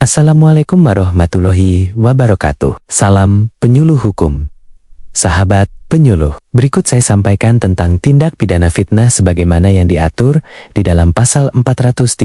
Assalamualaikum warahmatullahi wabarakatuh. Salam penyuluh hukum. Sahabat penyuluh, berikut saya sampaikan tentang tindak pidana fitnah sebagaimana yang diatur di dalam pasal 434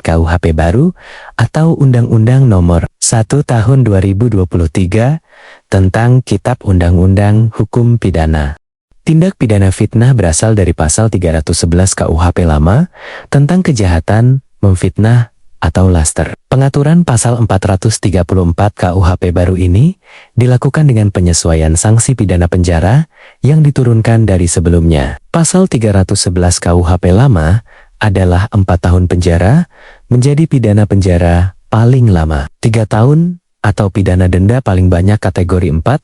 KUHP baru atau Undang-Undang Nomor 1 Tahun 2023 tentang Kitab Undang-Undang Hukum Pidana. Tindak pidana fitnah berasal dari pasal 311 KUHP lama tentang kejahatan, memfitnah, atau laster. Pengaturan pasal 434 KUHP baru ini dilakukan dengan penyesuaian sanksi pidana penjara yang diturunkan dari sebelumnya. Pasal 311 KUHP lama adalah 4 tahun penjara menjadi pidana penjara paling lama 3 tahun atau pidana denda paling banyak kategori 4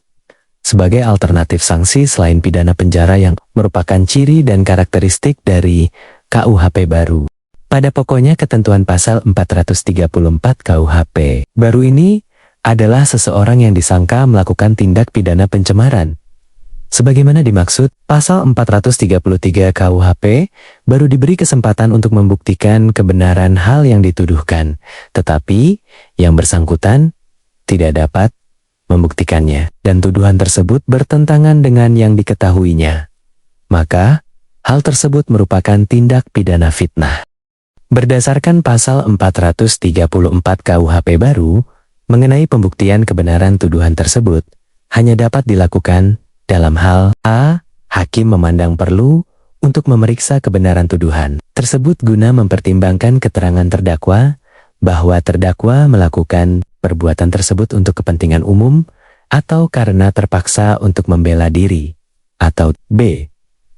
sebagai alternatif sanksi selain pidana penjara yang merupakan ciri dan karakteristik dari KUHP baru. Pada pokoknya ketentuan pasal 434 KUHP baru ini adalah seseorang yang disangka melakukan tindak pidana pencemaran. Sebagaimana dimaksud, pasal 433 KUHP baru diberi kesempatan untuk membuktikan kebenaran hal yang dituduhkan, tetapi yang bersangkutan tidak dapat membuktikannya, dan tuduhan tersebut bertentangan dengan yang diketahuinya. Maka, hal tersebut merupakan tindak pidana fitnah. Berdasarkan pasal 434 KUHP baru, mengenai pembuktian kebenaran tuduhan tersebut, hanya dapat dilakukan dalam hal a. Hakim memandang perlu untuk memeriksa kebenaran tuduhan tersebut guna mempertimbangkan keterangan terdakwa bahwa terdakwa melakukan perbuatan tersebut untuk kepentingan umum atau karena terpaksa untuk membela diri, atau b.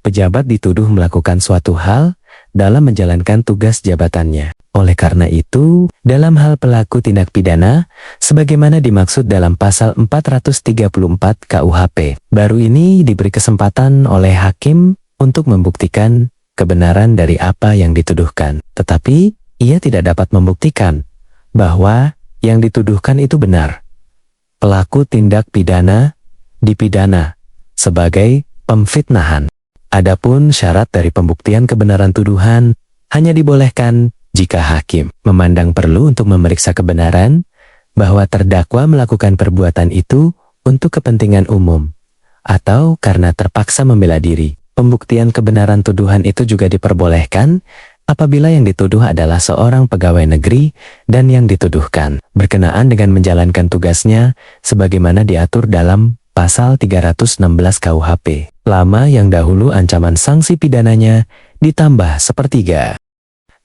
Pejabat dituduh melakukan suatu hal dalam menjalankan tugas jabatannya. Oleh karena itu, dalam hal pelaku tindak pidana, sebagaimana dimaksud dalam pasal 434 KUHP, baru ini diberi kesempatan oleh hakim untuk membuktikan kebenaran dari apa yang dituduhkan. Tetapi, ia tidak dapat membuktikan bahwa yang dituduhkan itu benar. Pelaku tindak pidana dipidana sebagai pemfitnahan. Adapun syarat dari pembuktian kebenaran tuduhan hanya dibolehkan jika hakim memandang perlu untuk memeriksa kebenaran bahwa terdakwa melakukan perbuatan itu untuk kepentingan umum atau karena terpaksa membela diri. Pembuktian kebenaran tuduhan itu juga diperbolehkan apabila yang dituduh adalah seorang pegawai negeri dan yang dituduhkan berkenaan dengan menjalankan tugasnya sebagaimana diatur dalam pasal 316 KUHP lama yang dahulu ancaman sanksi pidananya ditambah sepertiga.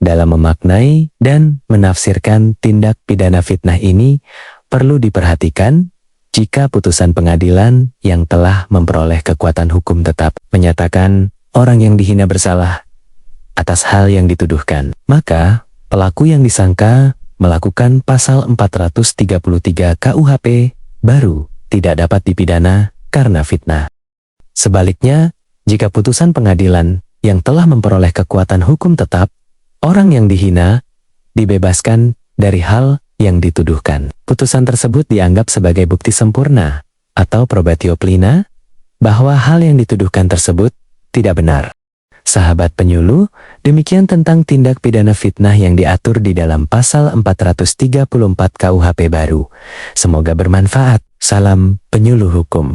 Dalam memaknai dan menafsirkan tindak pidana fitnah ini, perlu diperhatikan jika putusan pengadilan yang telah memperoleh kekuatan hukum tetap menyatakan orang yang dihina bersalah atas hal yang dituduhkan, maka pelaku yang disangka melakukan pasal 433 KUHP baru tidak dapat dipidana karena fitnah. Sebaliknya, jika putusan pengadilan yang telah memperoleh kekuatan hukum tetap, orang yang dihina dibebaskan dari hal yang dituduhkan. Putusan tersebut dianggap sebagai bukti sempurna atau probatio plena bahwa hal yang dituduhkan tersebut tidak benar. Sahabat penyuluh, demikian tentang tindak pidana fitnah yang diatur di dalam pasal 434 KUHP baru. Semoga bermanfaat. Salam penyuluh hukum.